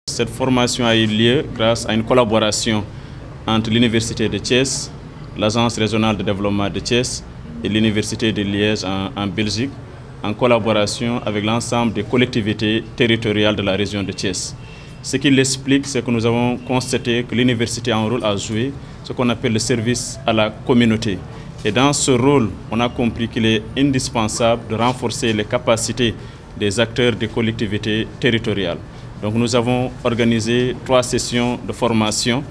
Cette formation a eu lieu grâce à une collaboration entre l'Université de Thiès, l'Agence régionale de développement de Thiès et l'Université de Liège en Belgique, en collaboration avec l'ensemble des collectivités territoriales de la région de Thiès. Ce qui l'explique, c'est que nous avons constaté que l'université a un rôle à jouer, ce qu'on appelle le service à la communauté. Et dans ce rôle, on a compris qu'il est indispensable de renforcer les capacités des acteurs des collectivités territoriales. Donc nous avons organisé 3 sessions de formation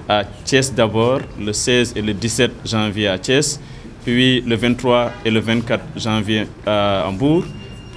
à Thiès d'abord, le 16 et le 17 janvier à Thiès, puis le 23 et le 24 janvier à Hambourg,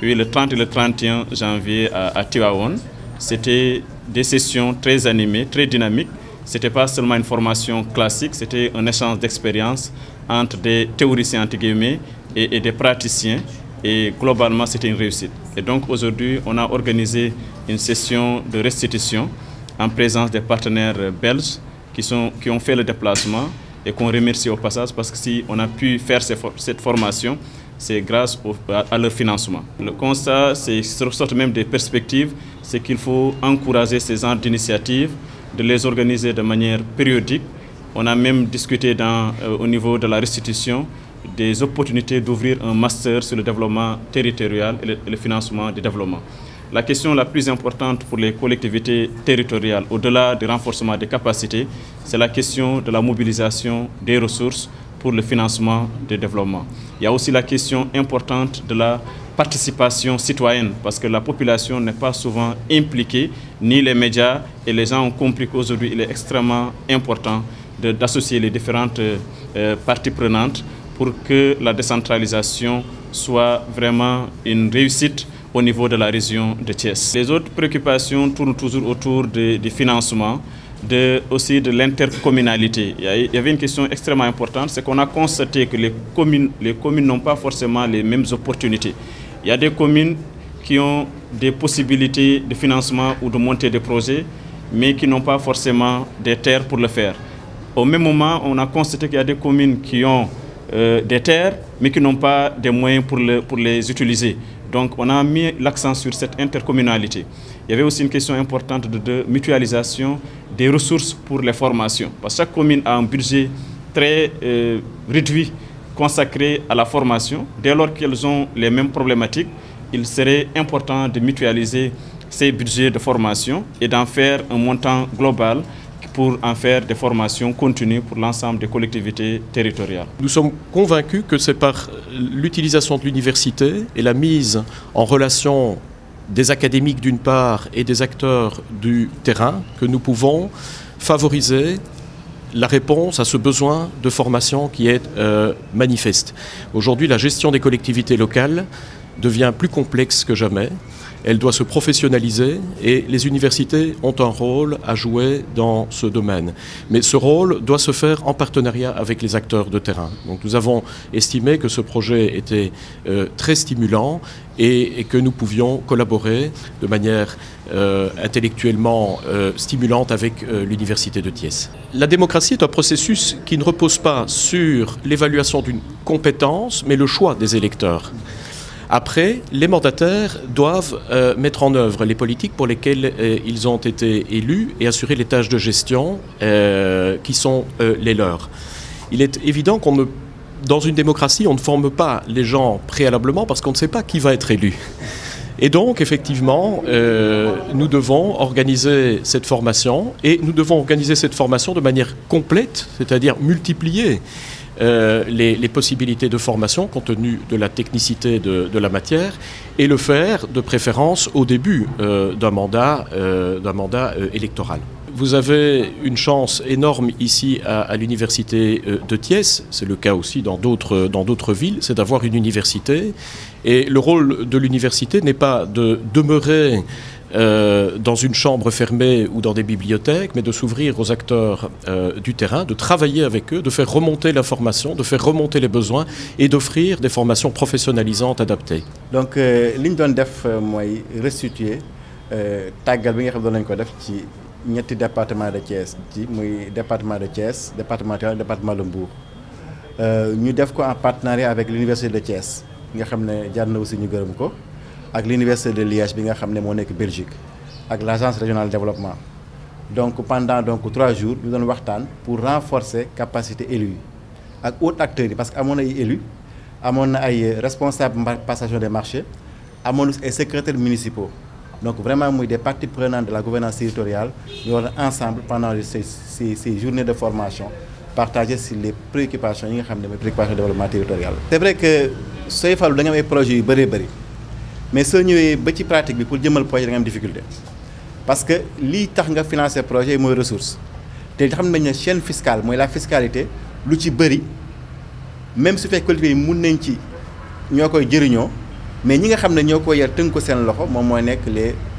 puis le 30 et le 31 janvier à Tivaouane. C'était des sessions très animées, très dynamiques. Ce n'était pas seulement une formation classique, c'était un échange d'expériences entre des théoriciens entre guillemets et des praticiens. Et globalement, c'était une réussite. Et donc aujourd'hui, on a organisé une session de restitution en présence des partenaires belges qui ont fait le déplacement et qu'on remercie au passage parce que si on a pu faire cette formation, c'est grâce à leur financement. Le constat, c'est sur sorte même des perspectives, c'est qu'il faut encourager ces genres d'initiatives, de les organiser de manière périodique. On a même discuté au niveau de la restitution des opportunités d'ouvrir un master sur le développement territorial et le financement du développement. La question la plus importante pour les collectivités territoriales, au-delà du renforcement des capacités, c'est la question de la mobilisation des ressources pour le financement du développement. Il y a aussi la question importante de la participation citoyenne, parce que la population n'est pas souvent impliquée, ni les médias, et les gens ont compris qu'aujourd'hui, il est extrêmement important d'associer les différentes parties prenantes pour que la décentralisation soit vraiment une réussite au niveau de la région de Thiès. Les autres préoccupations tournent toujours autour du financement, aussi de l'intercommunalité. Il y avait une question extrêmement importante, c'est qu'on a constaté que les communes n'ont pas forcément les mêmes opportunités. Il y a des communes qui ont des possibilités de financement ou de monter des projets, mais qui n'ont pas forcément des terres pour le faire. Au même moment, on a constaté qu'il y a des communes qui ont des terres, mais qui n'ont pas des moyens pour les utiliser. Donc on a mis l'accent sur cette intercommunalité. Il y avait aussi une question importante de mutualisation des ressources pour les formations. Parce que chaque commune a un budget très réduit consacré à la formation. Dès lors qu'elles ont les mêmes problématiques, il serait important de mutualiser ces budgets de formation et d'en faire un montant global pour en faire des formations continues pour l'ensemble des collectivités territoriales. Nous sommes convaincus que c'est par l'utilisation de l'université et la mise en relation des académiques d'une part et des acteurs du terrain que nous pouvons favoriser la réponse à ce besoin de formation qui est manifeste. Aujourd'hui, la gestion des collectivités locales devient plus complexe que jamais. Elle doit se professionnaliser et les universités ont un rôle à jouer dans ce domaine. Mais ce rôle doit se faire en partenariat avec les acteurs de terrain. Donc nous avons estimé que ce projet était très stimulant et que nous pouvions collaborer de manière intellectuellement stimulante avec l'Université de Thiès. La démocratie est un processus qui ne repose pas sur l'évaluation d'une compétence, mais le choix des électeurs. Après, les mandataires doivent mettre en œuvre les politiques pour lesquelles ils ont été élus et assurer les tâches de gestion qui sont les leurs. Il est évident dans une démocratie, on ne forme pas les gens préalablement parce qu'on ne sait pas qui va être élu. Et donc, effectivement, nous devons organiser cette formation et nous devons organiser cette formation de manière complète, c'est-à-dire multiplier les possibilités de formation compte tenu de la technicité de la matière et le faire de préférence au début d'un mandat électoral. Vous avez une chance énorme ici à l'université de Thiès, c'est le cas aussi dans d'autres villes, c'est d'avoir une université. Et le rôle de l'université n'est pas de demeurer dans une chambre fermée ou dans des bibliothèques, mais de s'ouvrir aux acteurs du terrain, de travailler avec eux, de faire remonter l'information, de faire remonter les besoins et d'offrir des formations professionnalisantes adaptées. Donc, li ñu doon def mooy restituer tàggal bi nga xam ne lañ ko def ci ñetti département de Thiès ci muy département de Thiès, département de Mbour. ñu def ko en partenariat avec l'université de Thiès nga xam ne jar na aussi ñu gërëm ko ak l'université de Liège bi nga xam ne moo nekk Belgique ak l'agence régionale de développement. Donc pendant 3 jours ñu doon waxtaan pour renforcer capacité élus yi ak autres acteurs yi parce que amoon na ay élus amoon na ay responsables passation des marchés amoon na ay secrétaires municipaux. Donc vraiment muy des parties prenantes de la gouvernance territoriale ñu war a ensemble pendant ces journées de formation partager sur les préoccupations yi nga xam ne mooy préoccupations de développement territorial. C'est vrai que sooy falu da nga am ay projets yu bëree bëri mais soo ñëwee ba ci pratique bi pour jëmal projet da nga am difficulté parce que lii tax nga financer projet yi mooy ressource te xam nañ ne chaîne fiscale mooy la fiscalité lu ci bëri même su fekkee collectivités yi mun nañ ci ñoo koy jëriñoo. Mais ñi nga xam ne ñoo ko yar tënk ko seen loxo moom mooy nekk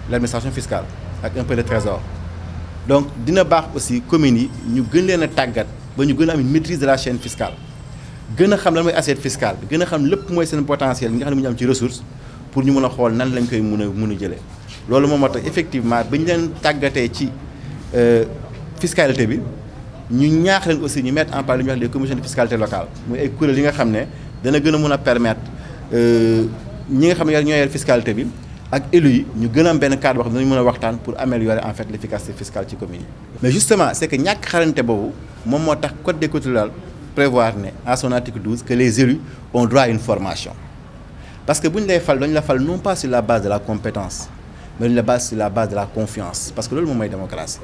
l'administration fiscale ak un peu de trésor donc dina baax aussi communes yi ñu gën leen a tàggat ba ñu gën a am une maîtrise de la chaîne fiscale gën a xam lan mooy assiette fiscale bi gën a xam lépp mooy seen potentiel bi nga xam ne mu ñu am ci ressource pour ñu mën a xool nan lañ koy mun a jëlee loolu moom moo tax effectivement ba ñu leen tàggatee ci fiscalité bi ñu ñaax leen aussi ñu mettre en place lu ñuy wax les commissions de fiscalité locale muy ay kuréel yi nga xam ne dana gën a mun a permettre ñi nga xam ne ñoo yor fiscalité bi ak élus yi ñu gën a am benn cadre boo xam ne dañu mën a waxtaan pour améliorer en fait l'efficacité fiscale ci commune yi. mais justement c'est que ñàkk xarante boobu moom moo tax code des collectivités locales prévoir ne à son article 12 que les élus ont droit à une formation parce que bu ñu lay fal dañu la fal non pas sur la base de la compétence mais dañu la base sur la base de la confiance parce que loolu moom mooy démocratie.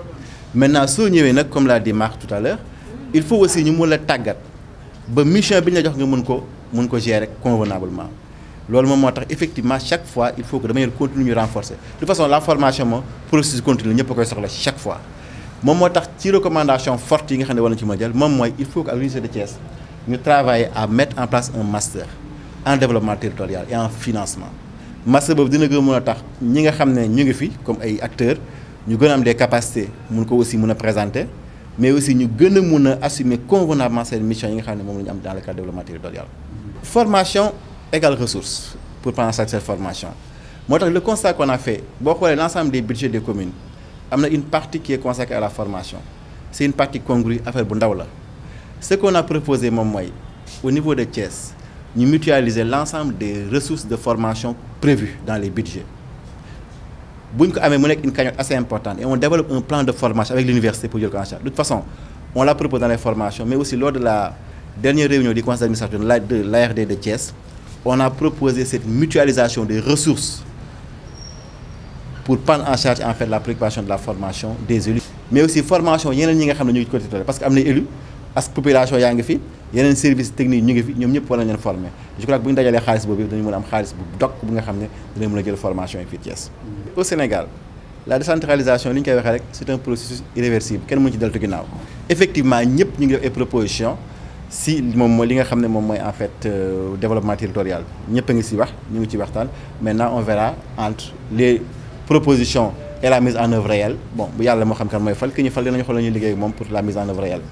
Maintenant soo ñëwee nag comme l'a dit Marc tout à l'heure il faut aussi ñu mën la tàggat ba mission bi ñu la jox nga mën ko gérer convenablement. loolu moom moo tax effectivement chaque fois il faut que de manière continue ñu renforcer de toute façon la formation moom processus continu ñëpp a koy soxla chaque fois moom moo tax ci recommandation forte yi nga xam ne war na ci mën a jël moom mooy il faut que à l'université de Thiès ñu travailler à mettre en place un master en développement territorial et en financement master boobu dina gën a mën a tax ñi nga xam ne ñu ngi fi comme ay acteurs ñu gën a am des capacités mun ko aussi mën a présenter mais aussi ñu gën a mën a assumer convenablement seen mission yi nga xam ne moom la ñu am dans le cadre de développement territorial. Formation égale ressources pour prendre en charge cette formation. Le constat qu'on a fait, l'ensemble des budgets des communes, il y a une partie qui est consacrée à la formation. C'est une partie congrue à faire Bundaoula. Ce qu'on a proposé, au niveau de Thiès, nous mutualiser l'ensemble des ressources de formation prévues dans les budgets. Nous avons une cagnotte assez importante et on développe un plan de formation avec l'université pour dire qu'en charge. De toute façon, on l'a proposé dans les formations, mais aussi lors de la dernière réunion du conseil d'administration de l'ARD de Thiès, on a proposé cette mutualisation des ressources pour prendre en charge en fait la préoccupation de la formation des élus. Mais aussi formation, il y a des gens qui sont parce qu'il y a des élus, la population il y a des services techniques qui sont venus pour les former. Je crois que si on a des gens qui sont venus pour la formation en Thiès. Au Sénégal, la décentralisation, c'est un processus irréversible. Effectivement, nous avons des propositions. Si li nga xam ne moom mooy en fait développement territorial ñëpp a ngi ci wax ñu ngi ci waxtaan maintenant on verra entre les propositions et la mise en œuvre réelle bon bu yàlla moo xam kan mooy fal ki ñu fal dinañu xool la ñuy liggéey moom pour la mise en œuvre réelle.